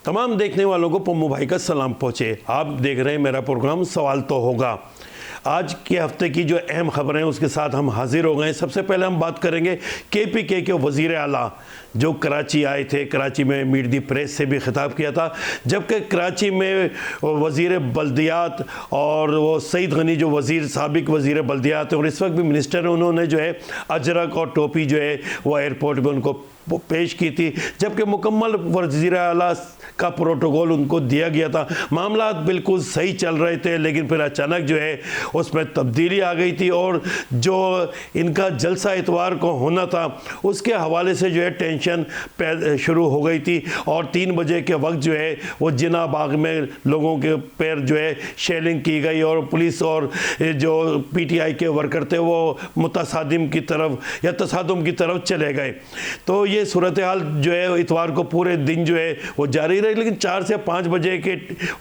तमाम देखने वालों को पम्मू भाई का सलाम पहुँचे। आप देख रहे हैं मेरा प्रोग्राम सवाल तो होगा। आज के हफ्ते की जो अहम खबरें हैं उसके साथ हम हाजिर हो गए हैं। सबसे पहले हम बात करेंगे KPK के वज़ीर आला जो कराची आए थे। कराची में मीट दी प्रेस से भी खिताब किया था, जबकि कराची में वज़ीर बल्दियात और वो सईद गनी जो साबिक वज़ीर बल्दियात हैं और इस वक्त भी मिनिस्टर हैं, उन्होंने जो है अजरक और टोपी जो है वो एयरपोर्ट में उनको पेश की थी, जबकि मुकम्मल वज़ीर आला का प्रोटोकॉल उनको दिया गया था। मामला बिल्कुल सही चल रहे थे, लेकिन फिर अचानक जो है उसमें तब्दीली आ गई थी और जो इनका जलसा इतवार को होना था उसके हवाले से जो है टेंशन शुरू हो गई थी और 3 बजे के वक्त जो है वो जिना बाग में लोगों के पैर जो है शेलिंग की गई और पुलिस और जो PTI के वर्कर थे वो मुतसादिम की तरफ या तसादुम की तरफ चले गए। तो ये सूरत हाल जो है इतवार को पूरे दिन जो है वो जारी रही, लेकिन 4 से 5 बजे के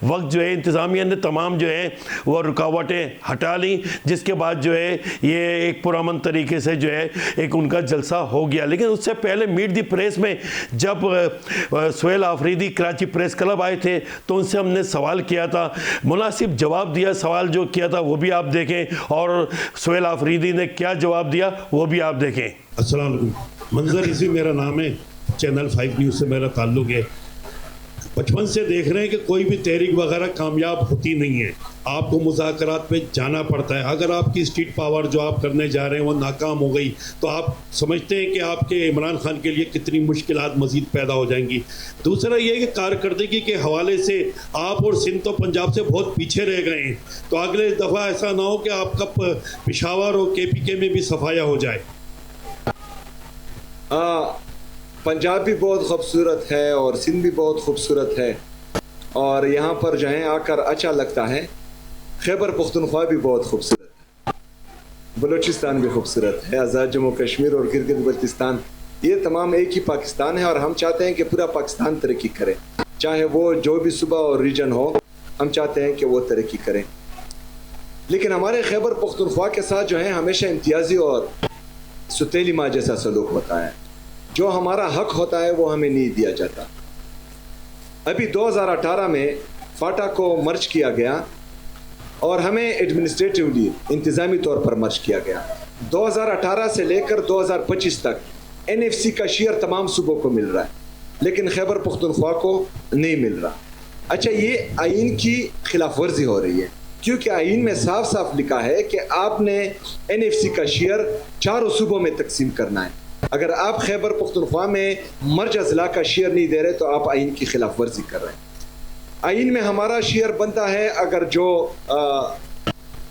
वक्त जो है इंतज़ामिया ने तमाम जो है वो रुकावटें हटा ली, जिसके बाद जो है ये एक पुरअमन तरीके से जो है एक उनका जलसा हो गया। लेकिन उससे पहले मीट दी प्रेस में जब सुहेल आफरीदी कराची प्रेस क्लब आए थे तो उनसे हमने सवाल किया था, मुनासिब जवाब दिया। सवाल जो किया था वो भी आप देखें और सुहेल आफरीदी ने क्या जवाब दिया वो भी आप देखें। अस्सलाम वालेकुम। मंजर इसी मेरा नाम है, चैनल 5 न्यूज़ से मेरा ताल्लुक़ है। बचपन से देख रहे हैं कि कोई भी तहरीक वगैरह कामयाब होती नहीं है, आपको मुज़ाकरात पे जाना पड़ता है। अगर आपकी स्ट्रीट पावर जो आप करने जा रहे हैं वो नाकाम हो गई तो आप समझते हैं कि आपके इमरान खान के लिए कितनी मुश्किलात मज़ीद पैदा हो जाएंगी। दूसरा ये कि कारकर्दगी के हवाले से आप और सिंध तो पंजाब से बहुत पीछे रह गए हैं, तो अगले दफ़ा ऐसा ना हो कि आपका पेशावर और KPK में भी सफाया हो जाए। पंजाब भी बहुत खूबसूरत है और सिंध भी बहुत खूबसूरत है और यहाँ पर जो है आकर अच्छा लगता है। खैबर पख्तूनख्वा भी बहुत खूबसूरत है, बलूचिस्तान भी खूबसूरत है, आज़ाद जम्मू कश्मीर और गिलगित बल्तिस्तान, ये तमाम एक ही पाकिस्तान है और हम चाहते हैं कि पूरा पाकिस्तान तरक्की करे, चाहे वो जो भी सूबा और रीजन हो, हम चाहते हैं कि वो तरक्की करें। लेकिन हमारे खैबर पख्तूनख्वा के साथ जो है हमेशा इम्तियाजी और सुतेली माँ जैसा सलूक होता है। जो हमारा हक होता है वो हमें नहीं दिया जाता। अभी 2018 में फाटा को मर्ज किया गया और हमें एडमिनिस्ट्रेटिवली इंतज़ामी तौर पर मर्ज किया गया। 2018 से लेकर 2025 तक NFC का शेयर तमाम सूबों को मिल रहा है, लेकिन खैबर पख्तूनख्वा को नहीं मिल रहा। अच्छा, ये आइन की खिलाफ वर्जी हो रही है, क्योंकि आइन में साफ साफ लिखा है कि आपने NFC का शेयर 4 सूबों में तकसीम करना है। अगर आप खैबर पख्तूनख्वा में मर्ज अजला का शेयर नहीं दे रहे तो आप आइन की खिलाफ वर्जी कर रहे हैं। आइन में हमारा शेयर बनता है, अगर जो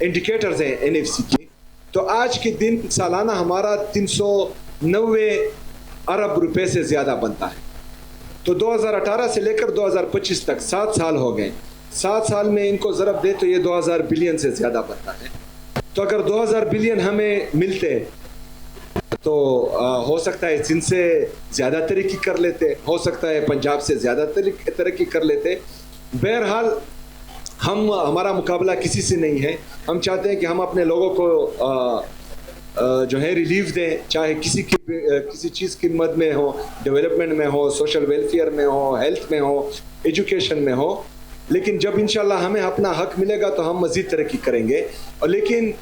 इंडिकेटर्स हैं NFC की, तो आज के दिन सालाना हमारा 390 अरब रुपए से ज़्यादा बनता है। तो 2018 से लेकर 2025 तक 7 साल हो गए। 7 साल में इनको ज़रब दे तो ये 2000 बिलियन से ज़्यादा बनता है। तो अगर 2000 बिलियन हमें मिलते तो हो सकता है सिंध से ज़्यादा तरक्की कर लेते, हो सकता है पंजाब से ज़्यादा तरक्की कर लेते। बहरहाल हमारा मुकाबला किसी से नहीं है। हम चाहते हैं कि हम अपने लोगों को जो है रिलीफ दें, चाहे किसी चीज़ की मद में हो, डेवलपमेंट में हो, सोशल वेलफेयर में हो, हेल्थ में हो, एजुकेशन में हो। लेकिन जब इंशाल्लाह हमें अपना हक मिलेगा तो हम मज़ीद तरक्की करेंगे। और लेकिन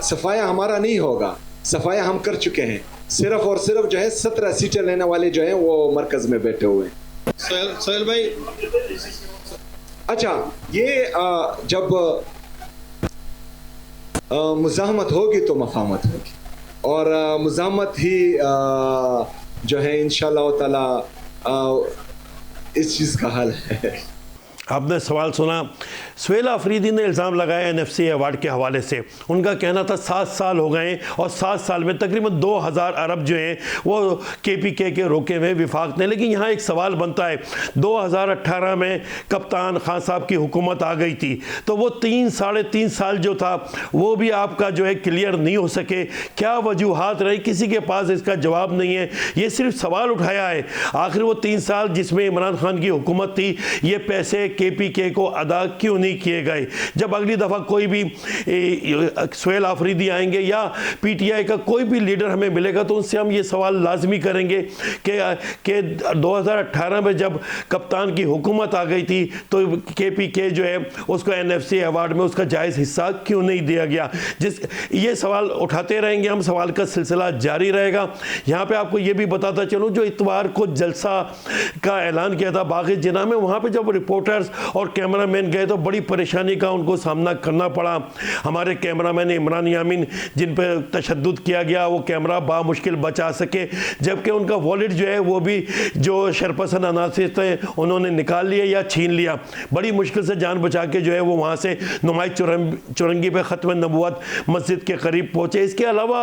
सफाया हमारा नहीं होगा, सफाया हम कर चुके हैं। सिर्फ और सिर्फ जो है 17 सीटें लेने वाले जो हैं वो मरकज़ में बैठे हुए हैं। सोहेल भाई, अच्छा, ये जब मुज़ाहमत होगी तो मफाहमत होगी और मुज़ाहमत ही जो है इंशाअल्लाह ताला इस चीज़ का हल है। आपने सवाल सुना। सुहेल आफरीदी ने इल्ज़ाम लगाया NFC अवार्ड के हवाले से। उनका कहना था 7 साल हो गए और 7 साल में तकरीबन 2000 अरब जो हैं वो KPK के रोके हुए विफाक ने। लेकिन यहाँ एक सवाल बनता है, 2018 में कप्तान खान साहब की हुकूमत आ गई थी, तो वो 3-3.5 साल जो था वो भी आपका जो है क्लियर नहीं हो सके। क्या वजूहात रही? किसी के पास इसका जवाब नहीं है। ये सिर्फ सवाल उठाया है। आखिर वो 3 साल जिसमें इमरान खान की हुकूमत थी, ये पैसे KPK को अदा क्यों नहीं किए गए? जब अगली दफ़ा कोई भी सुहेल आफरीदी आएंगे या PTI का कोई भी लीडर हमें मिलेगा तो उनसे हम ये सवाल लाजमी करेंगे कि 2018 में जब कप्तान की हुकूमत आ गई थी तो KPK जो है उसको NFC अवार्ड में उसका जायज़ हिस्सा क्यों नहीं दिया गया? ये सवाल उठाते रहेंगे हम, सवाल का सिलसिला जारी रहेगा। यहाँ पे आपको ये भी बताता चलूँ, जो इतवार को जलसा का ऐलान किया था बाग़ जिना में, वहाँ पे जब रिपोर्टर्स और कैमरामैन गए तो बड़ी परेशानी का उनको सामना करना पड़ा। हमारे कैमरामैन इमरान यामीन जिन पर तशद्दुद किया गया वो कैमरा बामुश्किल बचा सके, जबकि उनका वॉलेट जो है वो भी जो शरपसंद अनासिर थे उन्होंने निकाल लिया या छीन लिया। बड़ी मुश्किल से जान बचा के जो है वो वहाँ से नुमाइश चुरंगी पे ख़त्म नबूवत मस्जिद के करीब पहुँचे। इसके अलावा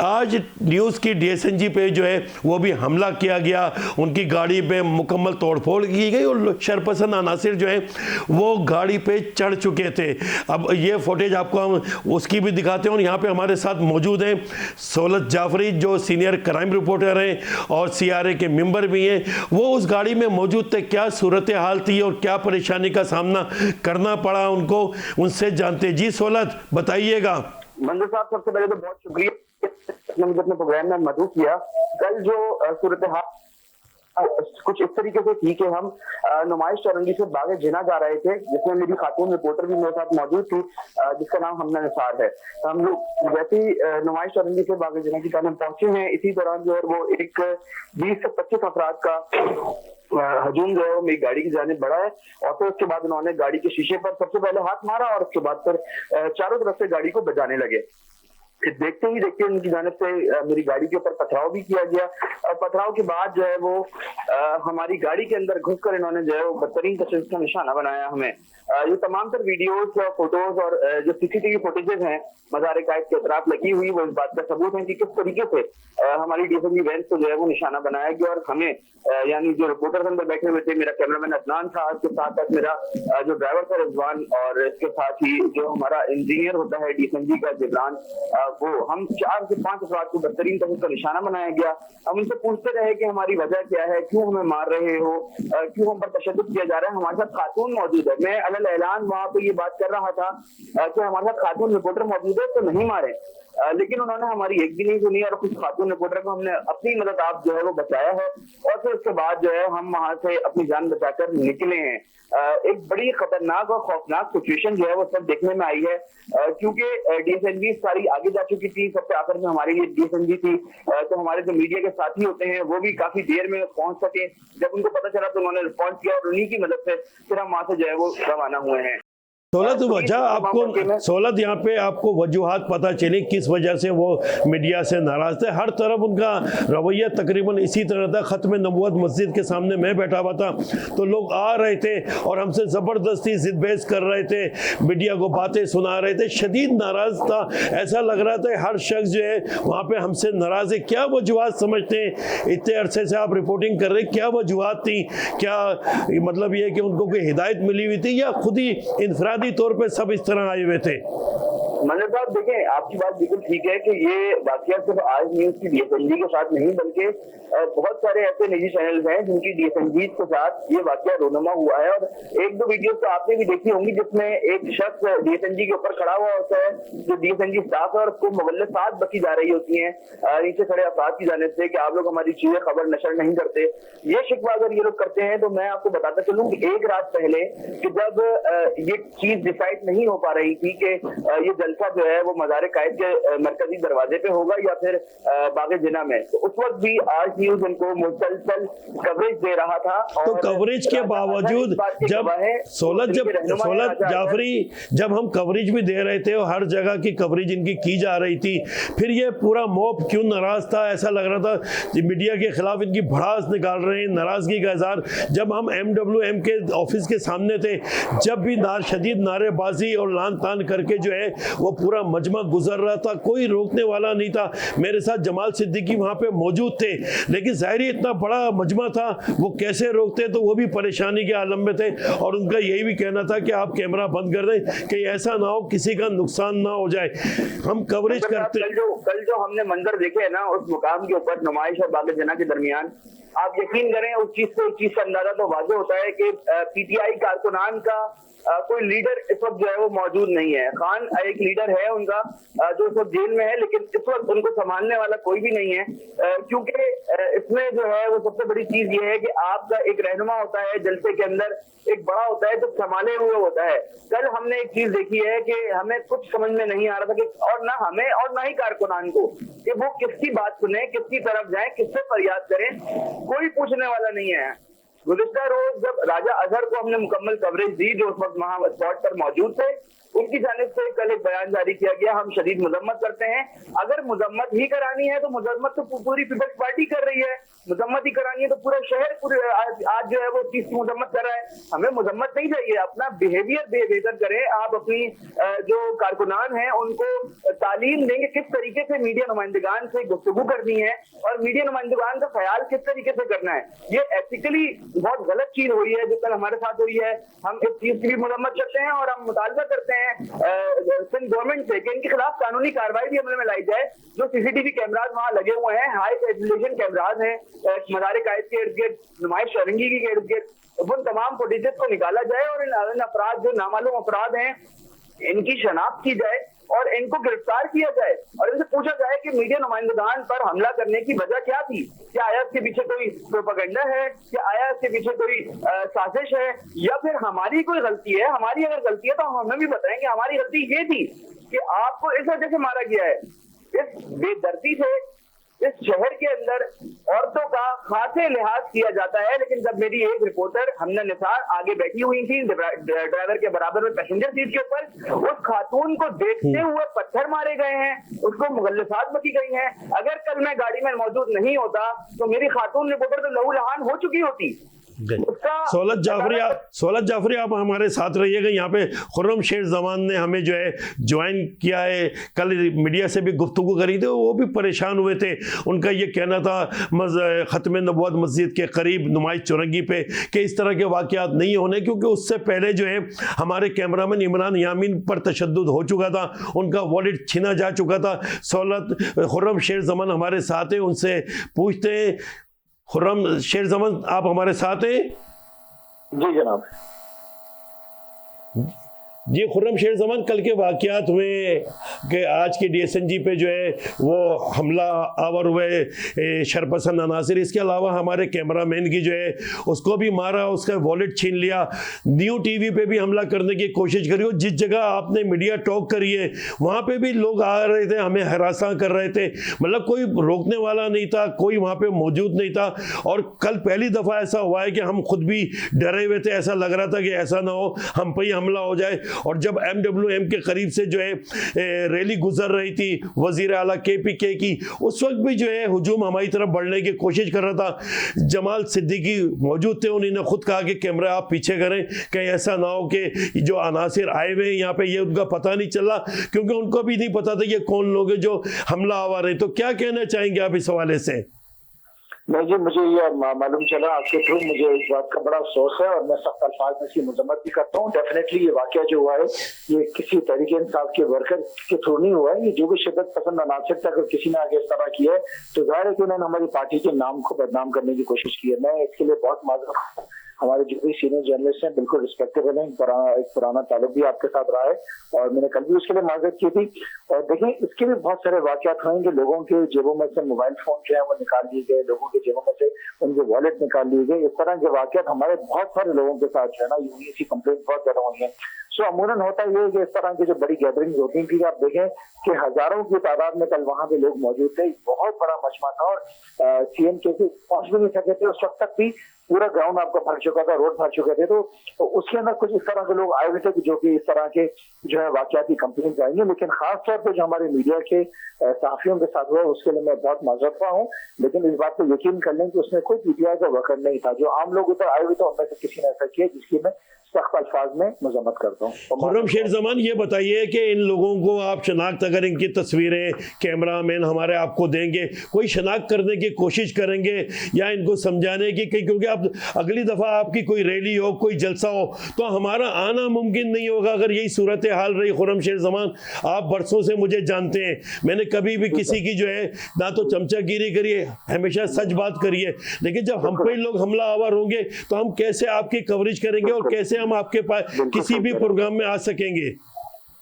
आज न्यूज़ की DSNG पे जो है वो भी हमला किया गया, उनकी गाड़ी पे मुकम्मल तोड़फोड़ की गई और शरपसंद अनासिर जो है वो गाड़ी पे चढ़ चुके थे। अब ये फुटेज आपको हम उसकी भी दिखाते हैं और यहाँ पे हमारे साथ मौजूद हैं सोलत जाफरी जो सीनियर क्राइम रिपोर्टर हैं और CRA के मेंबर भी हैं। वो उस गाड़ी में मौजूद थे, क्या सूरत हाल थी और क्या परेशानी का सामना करना पड़ा उनको, उनसे जानते। जी सोलत, बताइएगा। मंजूर साहब, सबसे पहले तो बहुत शुक्रिया मुझे अपने प्रोग्राम में मदद किया। कल जो सूरत हाल कुछ इस तरीके से थी कि हम नुमाइश चौरंगी से बाग़ जिना जा रहे थे, जिसमें मेरी खातून रिपोर्टर भी मेरे साथ मौजूद थी जिसका नाम हमना निसार है। हम लोग जैसे ही नुमाइश चौरंगी से बाग़ जिना की तरफ पहुंचे हैं, इसी दौरान जो है वो एक 20 से 25 अफराद का हजूम जो है वो मेरी गाड़ी की जानिब बढ़ा है और फिर उसके बाद उन्होंने गाड़ी के शीशे पर सबसे पहले हाथ मारा और उसके बाद फिर चारों तरफ से गाड़ी को बजाने लगे। देखते ही देखते उनकी जानिब से मेरी गाड़ी के ऊपर पथराव भी किया गया और पथराव के बाद जो है वो हमारी गाड़ी के अंदर घुसकर इन्होंने जो है वो बदतरीन तशद्दुद का निशाना बनाया हमें। ये तमाम तर वीडियोस और फोटोज और जो CCTV फुटेजेस हैं मज़ार कायद के अतराफ लगी हुई, वो इस बात का सबूत है कि किस तरीके से हमारी DSNG वैन को जो है वो निशाना बनाया गया और हमें यानी जो रिपोर्टर्स अंदर बैठे हुए थे, मेरा कैमरामैन अदनान था, इसके साथ साथ मेरा जो ड्राइवर था रिजवान और इसके साथ ही जो हमारा इंजीनियर होता है DSNG का जिब्रान, वो हम 4 से 5 अफराद को बदतरीन तरीके का निशाना बनाया गया। हम उनसे पूछते रहे कि हमारी वजह क्या है, क्यों हमें मार रहे हो, क्यों हम पर तशद्दुद किया जा रहा है। हमारे साथ खातून मौजूद है, मैं अलल ऐलान वहां पे ये बात कर रहा था कि हमारे साथ खातून रिपोर्टर मौजूद है तो नहीं मारे, लेकिन उन्होंने हमारी एक भी नहीं सुनी और कुछ खातून रिपोर्टर को हमने अपनी मदद आप जो है वो बचाया है और फिर उसके बाद जो है हम वहां से अपनी जान बचाकर निकले हैं। एक बड़ी खतरनाक और खौफनाक सिचुएशन जो है वो सब देखने में आई है क्योंकि DSNG सारी आगे जा चुकी थी, सबसे आखिर में हमारे लिए DSNG थी, तो हमारे जो मीडिया के साथी होते हैं वो भी काफी देर में पहुंच सके। जब उनको पता चला तो उन्होंने रिस्पॉन्स किया और उन्हीं की मदद से फिर हम वहां से जो है वो रवाना हुए हैं। सोलत वजह आपको सोलत यहाँ पे आपको वजूहात पता चली किस वजह से वो मीडिया से नाराज थे? हर तरफ उनका रवैया तकरीबन इसी तरह था। ख़त्म नबूवत मस्जिद के सामने मैं बैठा हुआ था तो लोग आ रहे थे और हमसे ज़बरदस्ती जिद बहस कर रहे थे, मीडिया को बातें सुना रहे थे, शदीद नाराज़ था। ऐसा लग रहा था हर शख्स जो है वहाँ पर हमसे नाराज़ है। क्या वजूहात समझते हैं? इतने अरसे से आप रिपोर्टिंग कर रहे हैं, क्या वजूहात थी? क्या मतलब ये कि उनको कोई हिदायत मिली हुई थी या खुद ही इनफरादी तौर पे सब इस तरह आए हुए थे? मनोज साहब, देखें आपकी बात बिल्कुल ठीक है कि ये वाकया सिर्फ आज न्यूज़ की DSNG के साथ नहीं बल्कि बहुत सारे ऐसे निजी चैनल हैं जिनकी DSNG के साथ ये वाकया रोनुमा हुआ है। और एक दो वीडियोस तो आपने भी देखी होंगी जिसमें एक शख्स DSNG के ऊपर खड़ा हुआ होता है जो DSNG स्टाफ है और उसको मुगल्लसात बकी जा रही होती हैं नीचे खड़े अफराद की जानिब से कि आप लोग हमारी चीजें खबर नशर नहीं करते। ये शिकवा अगर ये लोग करते हैं तो मैं आपको बताता चलूँ कि एक रात पहले कि जब ये चीज डिसाइड नहीं हो पा रही थी कि ये जलसा जो है वो मज़ार कायद के मरकजी दरवाजे पे होगा या फिर बाग़ जिना में, तो उस वक्त भी आज न्यूज़ उनको मुसलसल कवरेज दे रहा था। तो कवरेज के बावजूद जब सोलत जाफरी जब हम कवरेज भी दे रहे थे और हर जगह की कवरेज इनकी की जा रही थी, फिर ये पूरा मॉब क्यों नाराज था? ऐसा लग रहा था कि मीडिया के खिलाफ इनकी भड़ास निकाल रहे हैं, नाराजगी का इजहार। जब हम MWM के ऑफिस के सामने थे, जब भी शदीद नारेबाजी और लान तान करके जो है वो पूरा मजमा गुजर रहा था, कोई रोकने वाला नहीं था। मेरे साथ जमाल सिद्दीकी वहाँ पे मौजूद थे, लेकिन ज़ाहिर इतना बड़ा मजमा था, वो कैसे रोकते, तो वो भी परेशानी के आलम में थे। और उनका यही भी कहना था कि आप कैमरा बंद कर दें कि ऐसा ना हो किसी का नुकसान ना हो जाए। हम कवरेज करते। कल जो हमने मंजर देखे है ना उस मुकाम के ऊपर नुमाइश और बाग़ जना के दरमियान, आप यकीन करें उस चीज का अंदाजा तो वाज़ेह होता है कि पीटीआई कारकुनान का कोई लीडर इस वक्त जो है वो मौजूद नहीं है। खान एक लीडर है उनका जो इस वक्त जेल में है, लेकिन इस वक्त उनको संभालने वाला कोई भी नहीं है, क्योंकि इसमें जो है वो सबसे बड़ी चीज ये है कि आपका एक रहनुमा होता है जलसे के अंदर, एक बड़ा होता है तो संभाले हुए होता है। कल हमने एक चीज देखी है कि हमें कुछ समझ में नहीं आ रहा था कि और ना हमें और ना ही कारकुनान को कि वो किसकी बात सुने, किसकी तरफ जाए, किससे फरियाद करें, कोई पूछने वाला नहीं है। गुज़िश्ता रोज जब राजा अजहर को हमने मुकम्मल कवरेज दी, जो उस वक्त वहां स्पॉट पर मौजूद थे, उनकी जानिब से कल एक बयान जारी किया गया, हम शदीद मजम्मत करते हैं। अगर मजम्मत ही करानी है तो मजम्मत तो पूरी पीपल्स पार्टी कर रही है, मजम्मत ही करानी है तो पूरा शहर आज जो है वो चीज की मजम्मत कर रहा है। हमें मजम्मत नहीं चाहिए, अपना बिहेवियर बेहतर करें। आप अपनी जो कारकुनान हैं उनको तालीम देंगे किस तरीके से मीडिया नुमाइंदगान से गुफ्तगू करनी है और मीडिया नुमाइंदगान का ख्याल किस तरीके से करना है। ये एथिकली बहुत गलत चीज हुई है जो कल हमारे साथ हुई है। हम इस चीज की भी मजम्मत करते हैं और हम मुतालबा करते हैं सिंध गवर्नमेंट से कि इनके खिलाफ कानूनी कार्रवाई भी अमल में लाई जाए। जो सीसीटीवी कैमराज वहां लगे हुए हैं, हाई रेजोल्यूशन कैमराज हैं मज़ार कायद के इर्द गिर्द, नुमाइश शरंगी के इर्द गिर्द, उन तमाम फुटेजेस को निकाला जाए और इन अपराध जो नामालूम अपराध हैं इनकी शनाख्त की जाए और इनको गिरफ्तार किया जाए और इनसे पूछा जाए कि मीडिया नुमाइंदगान पर हमला करने की वजह क्या थी। क्या आया इसके पीछे कोई प्रोपेगेंडा है, क्या आया इसके पीछे कोई साजिश है, या फिर हमारी कोई गलती है। हमारी अगर गलती है तो हमें भी बताएं कि हमारी गलती ये थी कि आपको इस वजह से मारा गया है। इस बेदर्दी से इस शहर के अंदर औरतों का खासे लिहाज किया जाता है, लेकिन जब मेरी एक रिपोर्टर हमना निसार आगे बैठी हुई थी ड्राइवर के बराबर में पैसेंजर सीट के ऊपर, उस खातून को देखते हुए पत्थर मारे गए हैं, उसको मुगल्लसात बकी गई हैं। अगर कल मैं गाड़ी में मौजूद नहीं होता तो मेरी खातून रिपोर्टर तो लहू लहान हो चुकी होती। सोलत जाफरी आप हमारे साथ रहिएगा। यहाँ पे खुर्रम शेर जमान ने हमें जो है ज्वाइन किया है, कल मीडिया से भी गुफ्तगू करी थी, वो भी परेशान हुए थे। उनका ये कहना था ख़त्म नबूवत मस्जिद के करीब नुमाइश चौरंगी पे कि इस तरह के वाक़यात नहीं होने, क्योंकि उससे पहले जो है हमारे कैमरामैन इमरान यामीन पर तशद्दुद हो चुका था, उनका वॉलेट छीना जा चुका था। खुर्रम शेर जमान हमारे साथ हैं, उनसे पूछते हैं। खुर्रम शेर जमान आप हमारे साथ हैं? जी जनाब। जी खुर्रम शेर जमान, कल के वाक़यात हुए कि आज के DSNG पे जो है वो हमला आवर हुए शरपसंद अनासिर, इसके अलावा हमारे कैमरामैन की जो है उसको भी मारा, उसका वॉलेट छीन लिया। न्यू TV पे भी हमला करने की कोशिश करी, और जिस जगह आपने मीडिया टॉक करी है वहाँ पे भी लोग आ रहे थे, हमें हरासा कर रहे थे, मतलब कोई रोकने वाला नहीं था, कोई वहाँ पे मौजूद नहीं था। और कल पहली दफ़ा ऐसा हुआ है कि हम खुद भी डरे हुए थे, ऐसा लग रहा था कि ऐसा ना हो हम पे ही हमला हो जाए। और जब MWM के करीब से जो है रैली गुजर रही थी वज़ीर आला KPK की, उस वक्त भी जो है हुजूम हमारी तरफ बढ़ने की कोशिश कर रहा था। जमाल सिद्दीकी मौजूद थे, उन्होंने खुद कहा कि कैमरा आप पीछे करें, कहीं ऐसा ना हो कि जो अनासिर आए हुए हैं यहाँ पे ये उनका पता नहीं चला, क्योंकि उनको भी नहीं पता था ये कौन लोग हैं जो हमला आवर हैं। तो क्या कहना चाहेंगे आप इस हवाले से? नहीं जी, मुझे ये मालूम चला आपके थ्रू, मुझे इस बात का बड़ा अफसोस है और मैं सख्त अल्फाज में इसकी मजम्मत भी करता हूँ। डेफिनेटली ये वाकया जो हुआ है ये किसी तरीके इंसाफ के वर्कर के थ्रू नहीं हुआ है। ये जो भी शिद्दत पसंद अनासिर तक अगर किसी ने आगे इस तरह किया है तो जाहिर है कि उन्होंने हमारी पार्टी के नाम को बदनाम करने की कोशिश की है। मैं इसके लिए बहुत माजूर हूँ। हमारे जो भी सीनियर जर्नलिस्ट हैं बिल्कुल रिस्पेक्टेबल हैं, एक पुराना ताल्लुक भी आपके साथ रहा है और मैंने कल भी उसके लिए माजरत की थी। और देखें, इसके भी बहुत सारे वाकयात हुए, लोगों के जेबों में से मोबाइल फोन जो है वो निकाल लिए गए, लोगों के जेबों में से उनके वॉलेट निकाल लिए गए। इस तरह के वाकयात हमारे बहुत सारे लोगों के साथ जो है ना, यूनिसी कंप्लेंट बहुत ज्यादा हुई है। सो अमूमन होता ये है कि इस तरह की जो बड़ी गैदरिंग होती थी, आप देखें कि हजारों की तादाद में कल वहां पे लोग मौजूद थे, बहुत बड़ा मजमा था और CM के पहुंच भी नहीं सके थे। उस वक्त तक भी पूरा ग्राउंड आपका भर चुका था, रोड भर चुके थे, तो उसके अंदर कुछ इस तरह के लोग आए हुए थे जो कि इस तरह के जो है वाकयाती कंप्लेंट आएंगे। लेकिन खासतौर पर जो हमारे मीडिया के सहाफियों के साथ हुआ उसके लिए मैं बहुत माजरत हूँ, लेकिन इस बात को यकीन कर लें कि उसमें कोई PTI का वर्कर नहीं था। जो आम लोग उधर आए हुए थे उनमें से किसी ने ऐसा किया जिसकी मैं सख्त अल्फाज में मजम्मत करता हूँ। खुर्रम शेर जमान, ये बताइए कि इन लोगों को आप शनाख्त, अगर इनकी तस्वीरें कैमरामैन हमारे आपको देंगे, कोई शनाख्त करने की कोशिश करेंगे या इनको समझाने की, क्योंकि आप अगली दफ़ा आपकी कोई रैली हो, कोई जलसा हो, तो हमारा आना मुमकिन नहीं होगा अगर यही सूरत हाल रही। खुर्रम शेर जमान, आप बरसों से मुझे जानते हैं, मैंने कभी भी किसी की जो है ना तो चमचागिरी करिए, हमेशा सच बात करिए, लेकिन जब हम पे लोग हमला आवर होंगे तो हम कैसे आपकी कवरेज करेंगे और कैसे हम आपके पास किसी भी प्रोग्राम में आ सकेंगे?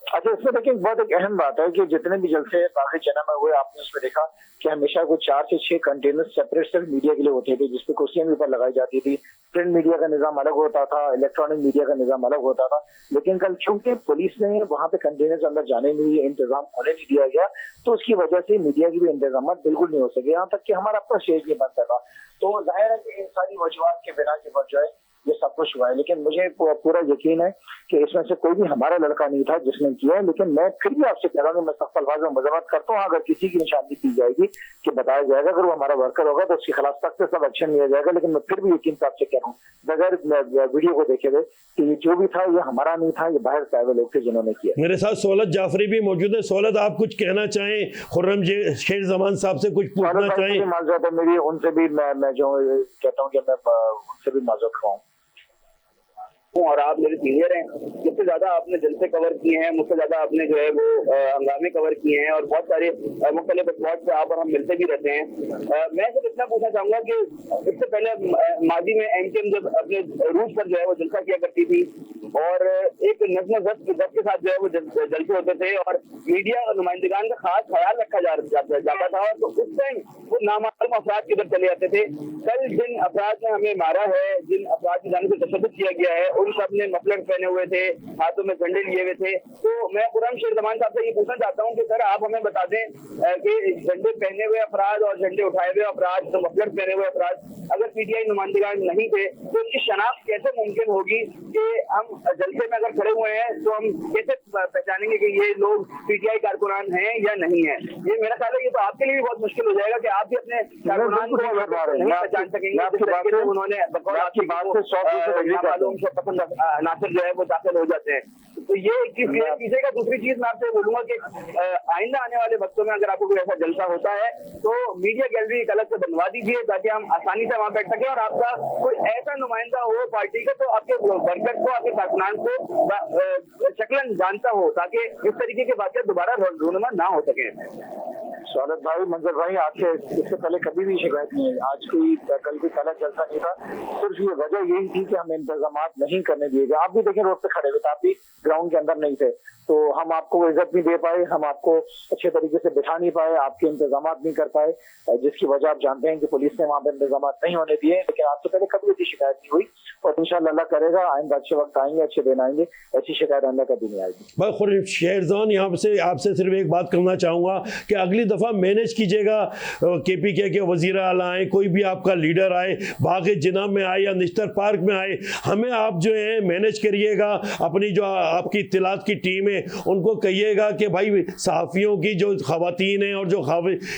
अच्छा, इसमें देखिए बहुत एक अहम बात है कि जितने भी जलसे बाकी जना में हुए, आपने उसमें देखा कि हमेशा कुछ 4 से 6 कंटेनर सेपरेट सिर्फ मीडिया के लिए होते थे, जिसपे कुर्सियां भी ऊपर लगाई जाती थी। प्रिंट मीडिया का निजाम अलग होता था, इलेक्ट्रॉनिक मीडिया का निजाम अलग होता था। लेकिन कल चूंकि पुलिस ने वहां पे कंटेनर अंदर जाने में इंतजाम होने नहीं दिया गया, तो उसकी वजह से मीडिया की भी इंतजाम बिल्कुल नहीं हो सके, यहाँ तक कि हमारा अपना स्टेज नहीं बन सका। तो जाहिर है कि इन सारी वजूहत के बिना के बाद जो है ये सब कुछ हुआ है। लेकिन मुझे पूरा यकीन है कि इसमें से कोई भी हमारा लड़का नहीं था जिसने किया है। लेकिन मैं फिर भी आपसे कह रहा हूँ, मैं सख्त अल्फाज में मजम्मत करता हूँ, अगर किसी की निशानदी की जाएगी कि बताया जाएगा, अगर वो हमारा वर्कर होगा तो उसके खिलाफ सख्त से सब एक्शन लिया जाएगा। लेकिन मैं फिर भी यकीन से आपसे कह रहा हूँ, बगैर वीडियो को देखे हुए, कि ये जो भी था ये हमारा नहीं था, ये बाहर से आए हुए लोग थे जिन्होंने किया। मेरे साथ सोलत जाफरी भी मौजूद है। सोलत, आप कुछ कहना चाहें खुर्रम शेर जमान साहब से, कुछ पूछना चाहें? माजरत है मेरी, उनसे भी मैं जो कहता हूँ कि मैं उनसे भी माजरत खाऊं। और आप मेरे सीनियर हैं, मुझसे ज्यादा आपने जलसे कवर किए हैं, मुझसे ज्यादा आपने जो है वो हंगामे कवर किए हैं, और बहुत सारे मुख्तलिफ स्पॉट पे आप और हम मिलते भी रहते हैं। मैं सिर्फ इतना पूछना चाहूंगा कि इससे पहले माजी में एमकेएम जब अपने रूट पर जो है वो जलसा किया करती थी, और एक नज्म ज़ब्त के साथ जो है वो जलसे होते थे, और मीडिया और नुमाइंदगान का खास ख्याल रखा जाता था, और तो उस टाइम वो नामालूम अफराद किधर चले जाते थे। कल जिन अफराद ने हमें मारा है, जिन अफराद की जानिब से तशद्दुद किया गया है, उन सब ने मफलर पहने हुए थे, हाथों में झंडे लिए हुए थे। तो मैं खुर्रम शेर जमान साहब से ये पूछना चाहता हूँ कि सर आप हमें बता दें कि झंडे पहने हुए अफराद और झंडे उठाए हुए अफराद, तो मफलर पहने हुए अफराद अगर पीटीआई नुमाइंदगान नहीं थे, तो उनकी शनाख्त कैसे मुमकिन होगी कि हम जलसे में अगर खड़े हुए हैं तो हम कैसे पहचानेंगे कि ये लोग पीटीआई कारकुनान हैं या नहीं है? ये मेरा ख्याल है ये तो आपके लिए भी बहुत मुश्किल हो जाएगा कि आप भी अपने कारकुनान को नहीं पहचान सकेंगे। उन्होंने नासिर जो है वो दाखिल हो जाते हैं। तो ये एक चीज का दूसरी चीज मैं आपसे बोलूंगा कि आइंदा आने वाले वक्तों में अगर आपको कोई ऐसा जलसा होता है तो मीडिया गैलरी एक अलग से बनवा दीजिए, ताकि हम आसानी से वहां बैठ सके, और आपका कोई ऐसा नुमाइंदा हो पार्टी का तो आपके वर्कर को, आपके कारकुनान को शक्लन जानता हो, ताकि इस तरीके के बातें दोबारा रूनुमा ना हो सके। स्वागत भाई, मंजर भाई, आपसे इससे पहले कभी भी शिकायत नहीं है, आज कोई कल भी पहला जलसा नहीं था। सिर्फ ये वजह यही थी कि हमें इंतजाम नहीं करने दिए गए। आप भी देखें रोड पे खड़े हुए थे, आप भी ग्राउंड के अंदर नहीं थे, तो हम आपको इज्जत नहीं दे पाए, हम आपको अच्छे तरीके से बिठा नहीं पाए, आपके इंतजाम नहीं कर पाए, जिसकी वजह आप जानते हैं कि पुलिस ने वहाँ पे इंतजाम नहीं होने दिए। लेकिन आपसे पहले कभी ऐसी शिकायत नहीं हुई, और इंशाअल्लाह अल्लाह करेगा आइंदा अच्छे वक्त आएंगे, अच्छे दिन आएंगे, ऐसी शिकायत आइंदा कभी नहीं आएगी। भाई खुर्रम शेर जमान, यहाँ से आपसे सिर्फ एक बात करना चाहूँगा कि अगली दफ़ा मैनेज कीजिएगा, KPK के वज़ीर आला आए, कोई भी आपका लीडर आए, बाग़ जिना में आए या निश्तर पार्क में आए, हमें आप जो है मैनेज करिएगा। अपनी जो आपकी इत्तलात की टीम है उनको कहिएगा कि भाई सहाफ़ियों की जो ख़वातीन हैं और जो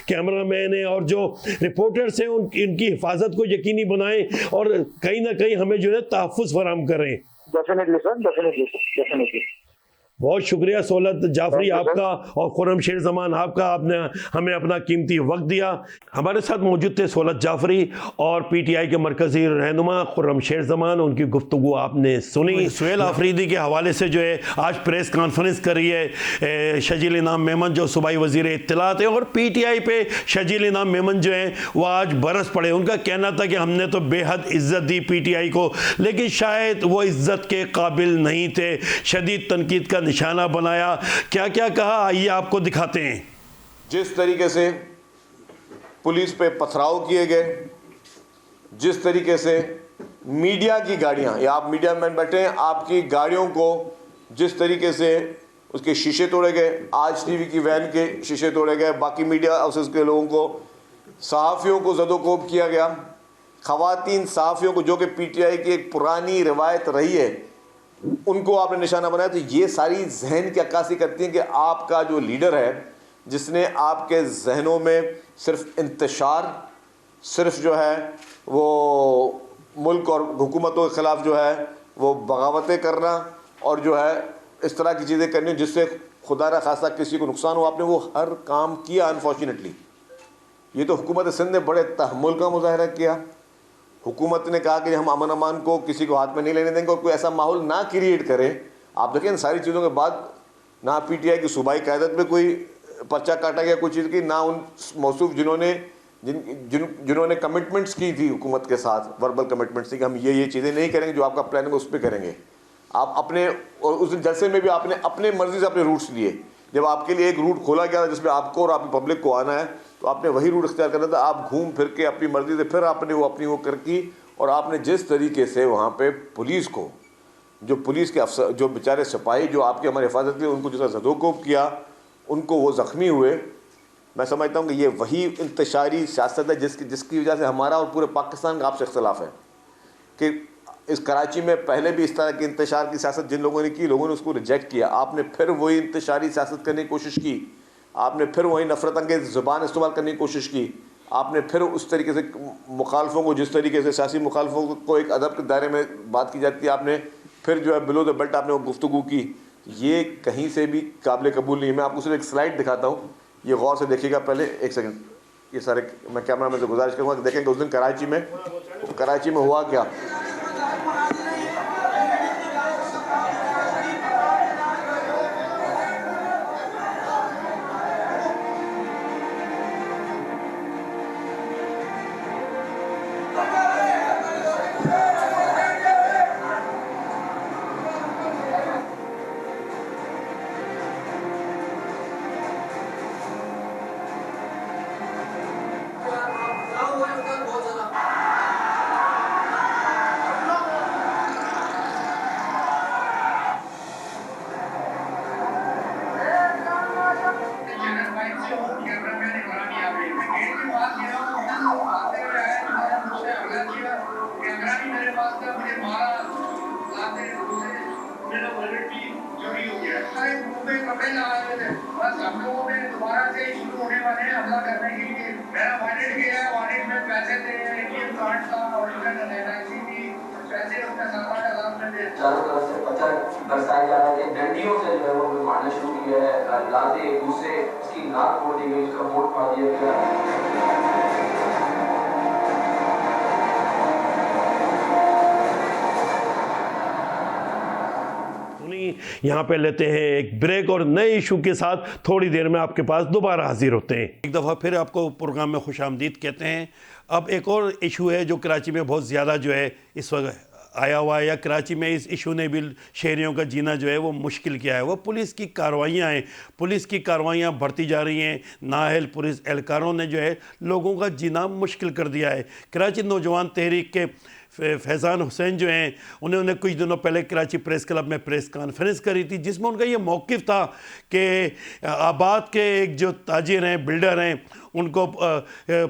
कैमरामैन हैं और जो रिपोर्टर्स हैं इनकी हिफाजत को यकीनी बनाएं, और कहीं ना कहीं हमें जो है तहफ़्फ़ुज़ फराहम करें। Definitely sir, definitely. बहुत शुक्रिया सोलत जाफरी आपका और खुर्रम शेर जमान आपका, आपने हमें अपना कीमती वक्त दिया। हमारे साथ मौजूद थे सोलत जाफरी और PTI के मरकज़ी रहनुमा खुर्रम शेर जमान। उनकी गुफ्तगू आपने सुनी। सुहेल आफरीदी के हवाले से जो है आज प्रेस कॉन्फ्रेंस करी है शजील इनाम मेमन जो सूबाई वज़ीर इत्तलात है, और PTI पे शजील इनाम मेमन जो है वो आज बरस पड़े। उनका कहना था कि हमने तो बेहद इज़्ज़त दी PTI को, लेकिन शायद वो इज़्ज़त के काबिल नहीं थे, शदीद तनकीद का निशाना बनाया। क्या क्या कहा, आइए आपको दिखाते हैं। जिस तरीके से पुलिस पे पथराव किए गए, जिस तरीके से मीडिया की गाड़ियां, या आप मीडिया मैन बैठे हैं, आपकी गाड़ियों को जिस तरीके से उसके शीशे तोड़े गए, आज TV की वैन के शीशे तोड़े गए, बाकी मीडिया हाउसेस के लोगों को, सहाफ़ियों को ज़दोकोब किया गया, ख़वातीन सहाफ़ियों को जो कि PTI की एक पुरानी रिवायत रही है उनको आपने निशाना बनाया। तो ये सारी जहन की अक्कासी करती हैं कि आपका जो लीडर है, जिसने आपके जहनों में सिर्फ इंतशार, सिर्फ जो है वो मुल्क और हुकूमतों के ख़िलाफ़ जो है वो बगावतें करना और जो है इस तरह की चीज़ें करनी जिससे खुदा न खासा किसी को नुकसान हो, आपने वो हर काम किया। अनफॉर्चुनेटली ये तो हुकूमत सिंध ने बड़े तहम्मुल का मुजाहरा किया। हुकूमत ने कहा कि हम अमन अमान को किसी को हाथ में नहीं लेने देंगे और कोई ऐसा माहौल ना क्रिएट करें। आप देखें इन सारी चीज़ों के बाद ना PTI की सूबाई क़यादत में कोई पर्चा काटा गया कोई चीज़ की, ना उन मौसूफ जिन्होंने कमिटमेंट्स की थी हुकूमत के साथ, वर्बल कमिटमेंट्स थी कि हम ये चीज़ें नहीं करेंगे, जो आपका प्लान है उस पर करेंगे। आप अपने, और उस दिन जलसे में भी आपने अपने मर्जी से अपने रूट्स लिए। जब आपके लिए एक रूट खोला गया था जिसमें आपको और आपकी पब्लिक को आना है, तो आपने वही रूट इख्तियार करना था। आप घूम फिर के अपनी मर्जी से फिर आपने वो अपनी वो कर की, और आपने जिस तरीके से वहाँ पे पुलिस को, जो पुलिस के अफसर, जो बेचारे सिपाही जो आपके हमारी हिफाजत के, उनको जिस ज़दोकोब किया, उनको वो ज़ख्मी हुए। मैं समझता हूँ कि ये वही इंतशारी सियासत है जिसकी वजह से हमारा और पूरे पाकिस्तान का आपसे इख्तलाफ है कि इस कराची में पहले भी इस तरह की इंतशार की सियासत जिन लोगों ने की, लोगों ने उसको रिजेक्ट किया। आपने फिर वही इंतशारी सियासत करने की कोशिश की, आपने फिर वही नफरत अंगेज़ ज़ुबान इस्तेमाल करने की कोशिश की, आपने फिर उस तरीके से मुखालफों को, जिस तरीके से सियासी मुखालफों को एक अदब के दायरे में बात की जाती है, आपने फिर जो है बिलो द बेल्ट आपने वो गुफ्तगू की। ये कहीं से भी काबिल कबूल नहीं है। मैं आपको सिर्फ एक स्लाइड दिखाता हूँ, ये गौर से देखिएगा। पहले एक सेकंड, ये सारे मैं कैमरा मैन से गुजारिश करूँगा कि देखें कि उस दिन कराची में हुआ क्या। चारों तरफ से पत्थर बरसाए जा रहे थे, डंडियों से जो है वो मारना शुरू किया है, लाते एक दूसरे उसकी नाक तोड़ दी गई, उसका होंठ फाड़ दिया गया। यहाँ पे लेते हैं एक ब्रेक और नए इशू के साथ थोड़ी देर में आपके पास दोबारा हाजिर होते हैं। एक दफ़ा फिर आपको प्रोग्राम में खुशामदीद कहते हैं। अब एक और इशू है जो कराची में बहुत ज़्यादा जो है इस वक्त आया हुआ है, या कराची में इस इशू ने भी शहरियों का जीना जो है वो मुश्किल किया है। वो पुलिस की कार्रवाइयाँ हैं। पुलिस की कार्रवाइयाँ बढ़ती जा रही हैं। नाअहल पुलिस एहलकारों ने जो है लोगों का जीना मुश्किल कर दिया है। कराची नौजवान तहरीक के फैज़ान हुसैन जो हैं, उन्होंने कुछ दिनों पहले कराची प्रेस क्लब में प्रेस कॉन्फ्रेंस करी थी, जिसमें उनका ये मौक़िफ़ था कि आबाद के एक जो ताजिर हैं, बिल्डर हैं, उनको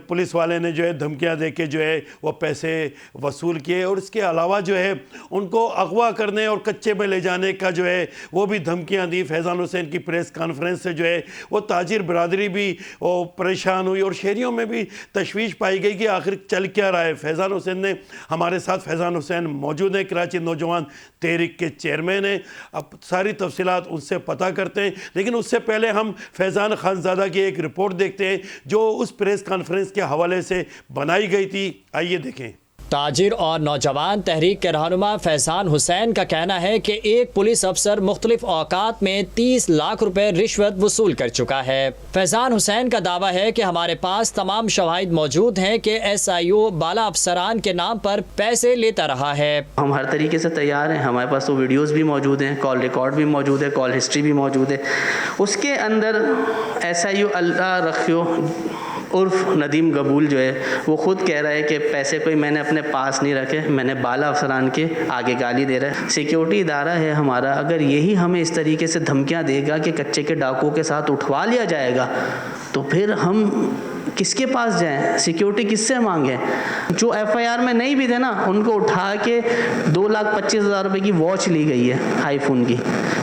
पुलिस वाले ने जो है धमकियां दे के जो है वो पैसे वसूल किए, और इसके अलावा जो है उनको अगवा करने और कच्चे में ले जाने का जो है वो भी धमकियां दी। फैज़ान हुसैन की प्रेस कॉन्फ्रेंस से जो है वो ताजिर बरदरी भी वो परेशान हुई, और शहरियों में भी तशवीश पाई गई कि आखिर चल क्या रहा है। फैज़ान हुसैन ने, हमारे साथ फैज़ान हुसैन मौजूद हैं, कराची नौजवान तहरीक के चेयरमैन हैं। अब सारी तफसीलात उनसे पता करते हैं, लेकिन उससे पहले हम फैज़ान खानज़ादा की एक रिपोर्ट देखते हैं जो उस प्रेस कॉन्फ्रेंस के हवाले से बनाई गई थी। आइए देखें। ताजिर और नौजवान तहरीक के रहनुमा फैज़ान हुसैन का कहना है कि एक पुलिस अफसर मुख्तलिफ औकात में 30 लाख रुपए रिश्वत वसूल कर चुका है। फैज़ान हुसैन का दावा है कि हमारे पास तमाम शवाहिद मौजूद हैं कि SIO बाला अफसरान के नाम पर पैसे लेता रहा है। हम हर तरीके से तैयार हैं, हमारे पास तो वीडियोस भी मौजूद हैं, कॉल रिकॉर्ड भी मौजूद है, कॉल हिस्ट्री भी मौजूद है। उसके अंदर SIO अल्लाह रखियो उर्फ नदीम गबूल जो है वो ख़ुद कह रहा है कि पैसे कोई मैंने अपने पास नहीं रखे, मैंने बाला अफसरान के आगे गाली दे रहा है। सिक्योरिटी इदारा है हमारा, अगर यही हमें इस तरीके से धमकियां देगा कि कच्चे के डाकुओं के साथ उठवा लिया जाएगा, तो फिर हम किसके पास जाएं, सिक्योरिटी किससे मांगे? जो एफआईआर में नहीं भी थे ना, उनको उठा के 2,25,000 रुपए की वॉच ली गई है आईफोन की,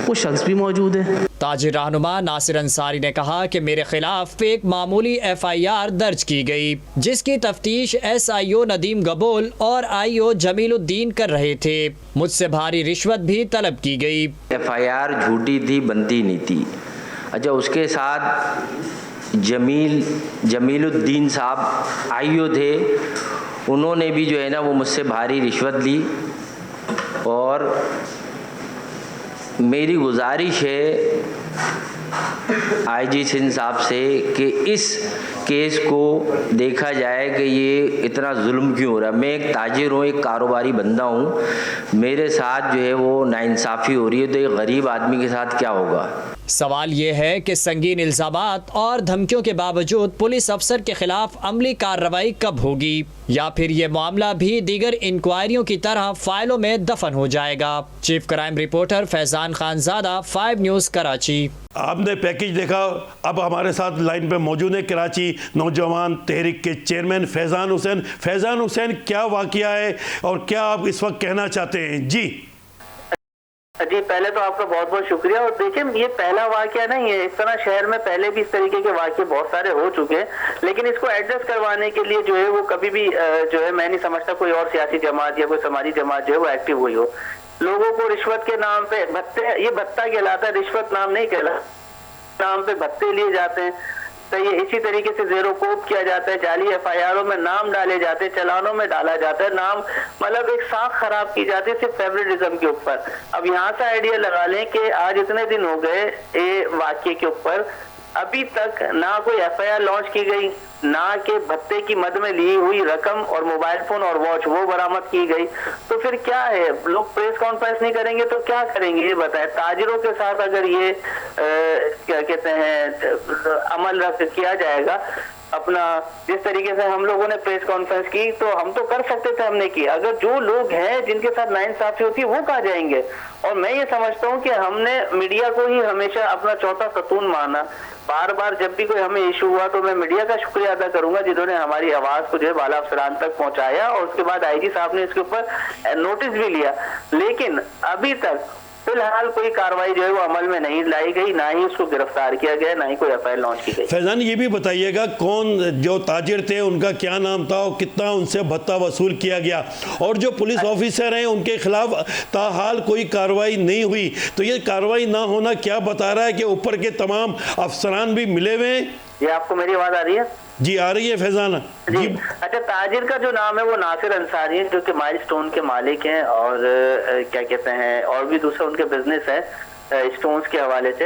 वो शख्स भी मौजूद है। ताजिर रहनुमा नासिर अंसारी ने कहा कि मेरे खिलाफ एक मामूली एफआईआर दर्ज की गई, जिसकी तफ्तीश SIO नदीम गबोल और IO जमीलुद्दीन कर रहे थे। मुझसे भारी रिश्वत भी तलब की गई। एफआईआर झूठी थी, बनती नहीं थी। अच्छा, उसके साथ जमीलुद्दीन साहब IO थे, उन्होंने भी जो है ना वो मुझसे भारी रिश्वत ली। और मेरी गुजारिश है IG सिंध साहब से कि इस केस को देखा जाए कि ये इतना जुल्म क्यों हो रहा है। मैं एक ताजिर हूँ, एक कारोबारी बंदा हूँ, मेरे साथ जो है वो नाइंसाफ़ी हो रही है, तो एक गरीब आदमी के साथ क्या होगा। सवाल ये है कि संगीन इल्ज़ामात और धमकियों के बावजूद पुलिस अफसर के खिलाफ अमली कार्रवाई कब होगी, या फिर ये मामला भी दीगर इंक्वायरियों की तरह फाइलों में दफन हो जाएगा। Chief crime reporter Faizan Khanzada, 5 news Karachi. आपने पैकेज देखा। अब हमारे साथ लाइन पे मौजूद है कराची नौजवान तहरीक के चेयरमैन फैजान हुसैन। फैजान हुसैन, क्या वाकया है और क्या आप इस वक्त कहना चाहते हैं? जी पहले तो आपका बहुत बहुत शुक्रिया। और देखिए, ये पहला वाकया नहीं है, इस तरह शहर में पहले भी इस तरीके के वाकये बहुत सारे हो चुके हैं, लेकिन इसको एडजस्ट करवाने के लिए जो है वो कभी भी जो है मैं नहीं समझता कोई और सियासी जमात या कोई समाजी जमात जो है वो एक्टिव हुई हो। लोगों को रिश्वत के नाम पे भत्ते, ये भत्ता कहलाता है, रिश्वत नाम नहीं कहलाता, नाम पे भत्ते लिए जाते हैं। तो ये इसी तरीके से ज़ेरो कोप किया जाता है, जाली एफआईआरों में नाम डाले जाते हैं, चलानों में डाला जाता है नाम, मतलब एक साख खराब की जाती है सिर्फ फेवरेटिज्म के ऊपर। अब यहाँ से आइडिया लगा लें कि आज इतने दिन हो गए ये वाक्य के ऊपर, अभी तक ना कोई एफआईआर लॉन्च की गई, ना के भत्ते की मद में ली हुई रकम और मोबाइल फोन और वॉच वो बरामद की गई। तो फिर क्या है, लोग प्रेस कॉन्फ्रेंस नहीं करेंगे तो क्या करेंगे ये बताएं। ताजिरों के साथ अगर ये क्या कहते हैं अमल किया जाएगा, अपना जिस तरीके से हम लोगों ने प्रेस कॉन्फ्रेंस की तो हम तो कर सकते थे, हमने की। अगर जो लोग हैं जिनके साथ नाइंसाफी होती है वो कहाँ जाएंगे? और मैं ये समझता हूँ कि हमने मीडिया को ही हमेशा अपना चौथा सतून माना। बार बार जब भी कोई हमें इशू हुआ तो मैं मीडिया का शुक्रिया अदा करूंगा जिन्होंने हमारी आवाज को जो है बाला अफसरान तक पहुंचाया, और उसके बाद IG साहब ने इसके ऊपर नोटिस भी लिया। लेकिन अभी तक फिलहाल कोई कार्रवाई जो है वो अमल में नहीं लाई गई, ना ही उसको गिरफ्तार किया गया, ना ही कोई एफआईआर लॉन्च की गई। फैजान, ये भी बताइएगा कौन जो ताजिर थे उनका क्या नाम था और कितना उनसे भत्ता वसूल किया गया, और जो पुलिस ऑफिसर हैं उनके खिलाफ ताहाल कोई कार्रवाई नहीं हुई, तो ये कार्रवाई ना होना क्या बता रहा है कि ऊपर के तमाम अफसरान भी मिले हुए हैं? ये आपको मेरी आवाज आ रही है? जी आ रही है फैजान जी। अच्छा, ताजिर का जो नाम है वो नासिर अंसारी है, जो कि माइलस्टोन के मालिक हैं, और क्या कहते हैं और भी दूसरा उनके बिजनेस है स्टोन्स के हवाले से।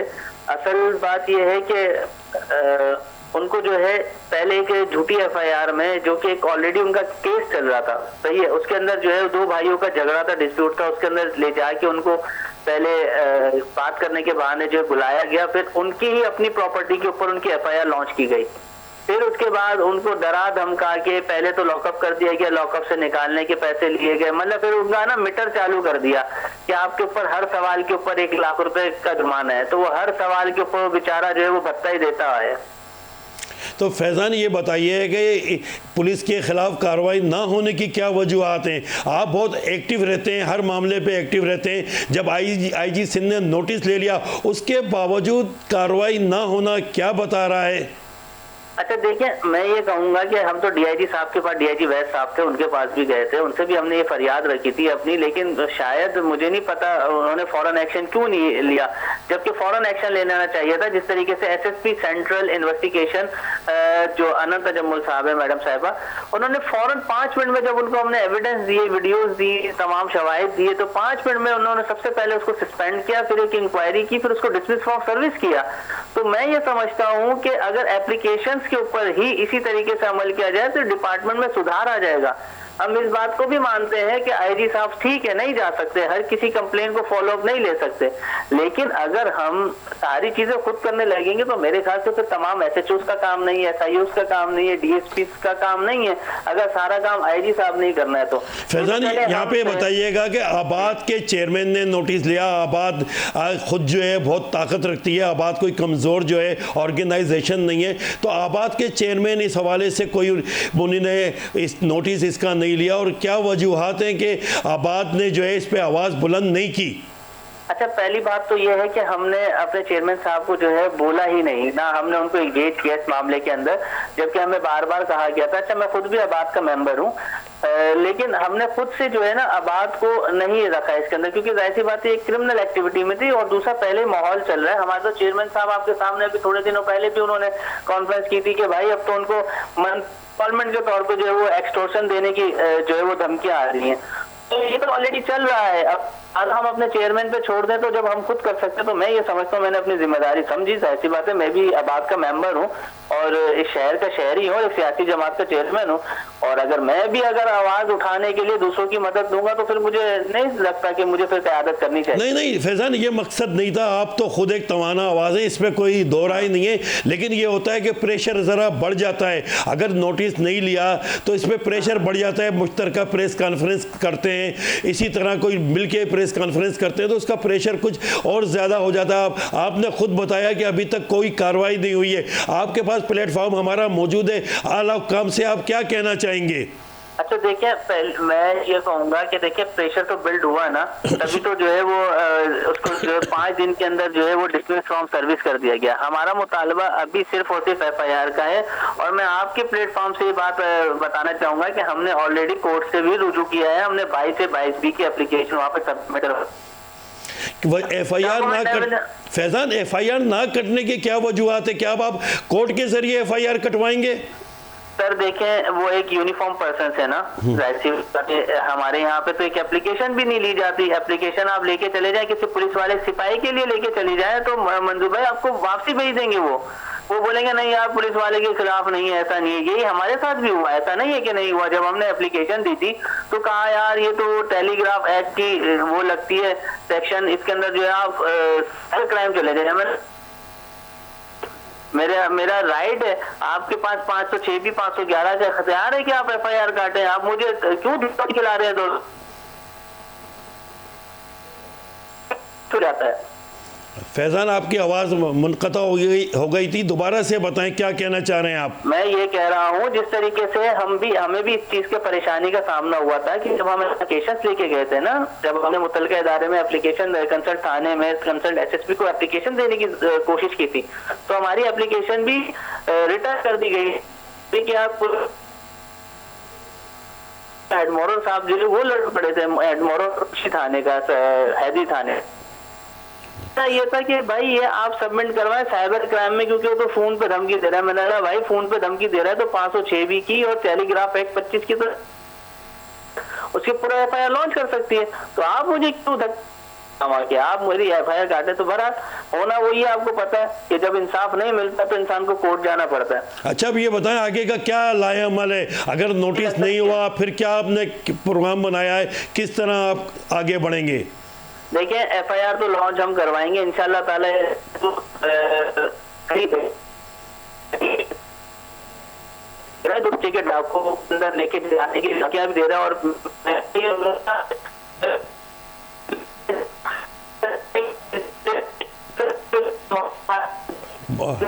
असल बात ये है कि उनको जो है पहले एक झूठी एफआईआर में, जो कि एक ऑलरेडी उनका केस चल रहा था, सही है, उसके अंदर जो है 2 भाइयों का झगड़ा था, डिस्प्यूट था, उसके अंदर ले जाके उनको पहले बात करने के बहाने जो बुलाया गया, फिर उनकी ही अपनी प्रॉपर्टी के ऊपर उनकी एफआईआर लॉन्च की गई। फिर उसके बाद उनको डरा धमका के पहले तो लॉकअप कर दिया गया, लॉकअप से निकालने के पैसे लिए गए, मतलब फिर उनका ना मीटर चालू कर दिया कि आपके ऊपर हर सवाल के ऊपर 1 लाख रुपए का जुर्माना है। तो वो हर सवाल के ऊपर बेचारा जो है वो भत्ता ही देता है। तो फैजान, ये बताइए कि पुलिस के खिलाफ कार्रवाई ना होने की क्या वजूहत हैं? आप बहुत एक्टिव रहते हैं, हर मामले पे एक्टिव रहते हैं। जब IG सिंध ने नोटिस ले लिया, उसके बावजूद कार्रवाई ना होना क्या बता रहा है? अच्छा देखिए, मैं ये कहूंगा कि हम तो DIG साहब के पास, DIG वैस साहब थे, उनके पास भी गए थे, उनसे भी हमने ये फरियाद रखी थी अपनी, लेकिन शायद मुझे नहीं पता उन्होंने फौरन एक्शन क्यों नहीं लिया, जबकि फौरन एक्शन लेना चाहिए था। जिस तरीके से SSP सेंट्रल इन्वेस्टिगेशन जो अनंत तजम्मुल साहब है, मैडम साहिबा, उन्होंने फौरन 5 मिनट में, जब उनको हमने एविडेंस दिए, वीडियोज दी, तमाम शवाहिद दिए, तो 5 मिनट में उन्होंने सबसे पहले उसको सस्पेंड किया, फिर एक इंक्वायरी की, फिर उसको डिसमिस फ्रॉम सर्विस किया। तो मैं ये समझता हूँ कि अगर एप्लीकेशन के ऊपर ही इसी तरीके से अमल किया जाए तो डिपार्टमेंट में सुधार आ जाएगा। हम इस बात को भी मानते हैं कि आईजी साहब ठीक है नहीं जा सकते, हर किसी कंप्लेन को फॉलो अप नहीं ले सकते, लेकिन अगर हम सारी चीजें खुद करने लगेंगे तो मेरे ख्याल से फिर तमाम एसएचओ का काम नहीं है, एसआईओ का काम नहीं है, डीएसपी का काम नहीं है, अगर सारा काम आईजी साहब नहीं करना है तो। फैजान यहाँ पे बताइएगा कि आबाद के चेयरमैन ने नोटिस लिया, आबाद खुद जो है बहुत ताकत रखती है, आबाद कोई कमज़ोर जो है ऑर्गेनाइजेशन नहीं है, तो आबाद के चेयरमैन इस हवाले से कोई उन्होंने इस नोटिस इसका नहीं लिया, और क्या वजूहात हैं कि आबाद ने जो है इस पे आवाज़ बुलंद नहीं की? अच्छा, पहली बात तो ये है कि हमने अपने चेयरमैन साहब को जो है बोला ही नहीं ना, हमने उनको एंगेज किया इस मामले के अंदर, जबकि हमें बार बार कहा गया था। अच्छा, मैं खुद भी आबाद का मेंबर हूँ, लेकिन हमने खुद से जो है ना आबाद को नहीं रखा इसके अंदर, क्योंकि जाहिर सी बात है एक क्रिमिनल एक्टिविटी में थी, और दूसरा पहले माहौल चल रहा है। हमारे तो चेयरमैन साहब आपके सामने अभी थोड़े दिनों पहले भी उन्होंने कॉन्फ्रेंस की थी कि भाई अब तो उनको पार्लियामेंट के तौर पे जो है वो एक्सटॉर्शन देने की जो है वो धमकियां आ रही हैं, तो ये तो ऑलरेडी चल रहा है। अब अगर हम अपने चेयरमैन पे छोड़ दें तो जब हम खुद कर सकते हैं, तो मैं ये समझता हूँ मैंने अपनी जिम्मेदारी समझी। ऐसी बात है, मैं भी आबाद का मेंबर हूँ और इस शहर का शहरी हूँ, एक सियासी जमात का चेयरमैन हूँ, और अगर मैं भी अगर आवाज उठाने के लिए दूसरों की मदद दूंगा तो फिर मुझे नहीं लगता कि मुझे फिर क़यादत करनी चाहिए। नहीं नहीं फैजान, ये मकसद नहीं था, आप तो खुद एक तवाना आवाज़ है, इसमें कोई दो राय नहीं है, लेकिन ये होता है कि प्रेशर ज़रा बढ़ जाता है। अगर नोटिस नहीं लिया तो इसमें प्रेशर बढ़ जाता है, मुश्तरका प्रेस कॉन्फ्रेंस करते हैं, इसी तरह कोई मिल के प्रेस कॉन्फ्रेंस करते हैं तो उसका प्रेशर कुछ और ज़्यादा हो जाता है। आपने खुद बताया कि अभी तक कोई कार्रवाई नहीं हुई है, आपके पास प्लेटफॉर्म हमारा मौजूद है, आला हुक्काम से आप क्या कहना चाहेंगे? अच्छा देखिए, मैं ये कहूंगा कि देखिए प्रेशर तो बिल्ड हुआ ना, तभी तो जो है वो उसको जो है 5 दिन के अंदर जो है वो डिसमिस फ्रॉम सर्विस कर दिया गया। हमारा मुतालबा अभी सिर्फ और सिर्फ FIR का है, और मैं आपके प्लेटफॉर्म से ये बात बताना चाहूंगा कि हमने ऑलरेडी कोर्ट से भी रुजू किया है, हमने 22 से 22B की एप्लीकेशन वहाँ पे सबमिट FIR ना कर फैजान, FIR ना कटने की क्या वजूहत है? क्या आप कोर्ट के जरिए FIR कटवाएंगे? सर देखें, वो एक यूनिफॉर्म पर्सन है ना, हमारे यहाँ पे तो एक एप्लीकेशन भी नहीं ली जाती। एप्लीकेशन आप लेके चले जाए किसी पुलिस वाले सिपाही के लिए लेके चली जाए तो मंजूर भाई आपको वापसी भेज देंगे, वो बोलेंगे नहीं यार पुलिस वाले के खिलाफ नहीं है, ऐसा नहीं है। यही हमारे साथ भी हुआ, ऐसा नहीं है कि नहीं हुआ। जब हमने एप्लीकेशन दी थी तो कहा यार ये तो टेलीग्राफ एक्ट की वो लगती है सेक्शन, इसके अंदर जो है आप क्राइम चले जाए। मेरा राइट है, आपके पास 506 भी 511 का अख्तियार है कि आप FIR काटें, आप मुझे क्यों दिक्कत खिला रहे हैं? तो जाता है। फैजान, आपकी आवाज़ मुनक़ता हो गई थी, दोबारा से बताएं क्या कहना चाह रहे हैं आप? मैं ये कह रहा हूँ जिस तरीके से हमें भी इस चीज़ के परेशानी का सामना हुआ था कि जब हम एप्लीकेशन लेके गए थे ना, जब हमने मुतल्लिका इदारे में एप्लीकेशन कंसल्ट थाने में कंसल्ट SSP को एप्लीकेशन देने की कोशिश की थी, तो हमारी एप्लीकेशन भी रिटर्न कर दी गई कि आप एडमोरल साहब जो वो लड़ पड़े थे, एडमोरल थाने का हैदी थाने, ये था कि भाई ये आप सबमिट करवाएं साइबर क्राइम में, क्योंकि वो तो फोन पे धमकी दे रहा है। मैंने कहा भाई फोन पे धमकी दे रहा है तो 506B की और टेलीग्राफ एक्ट 25 की तो उसके पूरा FIR लॉन्च कर सकती है, तो आप मुझे क्यों धक्का आप मेरी FIR काटे? तो बहरहाल होना वही है, आपको पता है कि जब इंसाफ नहीं मिलता तो इंसान को कोर्ट जाना पड़ता है। अच्छा, अब ये बताएं आगे का क्या लाए अमल है? अगर नोटिस नहीं हुआ फिर क्या आपने प्रोग्राम बनाया है, किस तरह आप आगे बढ़ेंगे? देखिए FIR तो लॉन्च हम करवाएंगे इंशाल्लाह ताला, टिकट आपको अंदर लेके जाने की क्या भी दे रहा है, और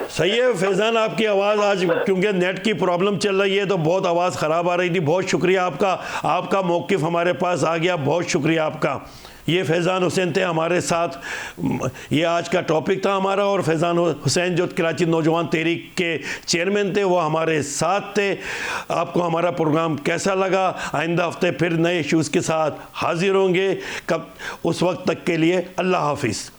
सही है फैजान, आपकी आवाज़ आज क्योंकि नेट की प्रॉब्लम चल रही है तो बहुत आवाज़ ख़राब आ रही थी। बहुत शुक्रिया आपका मौक़िफ़ हमारे पास आ गया, बहुत शुक्रिया आपका। ये फैज़ान हुसैन थे हमारे साथ, ये आज का टॉपिक था हमारा, और फैज़ान हुसैन जो कराची नौजवान तहरीक के चेयरमैन थे वो हमारे साथ थे। आपको हमारा प्रोग्राम कैसा लगा? आइंदा हफ्ते फिर नए इश्यूज़ के साथ हाजिर होंगे, कब उस वक्त तक के लिए अल्लाह हाफिज़।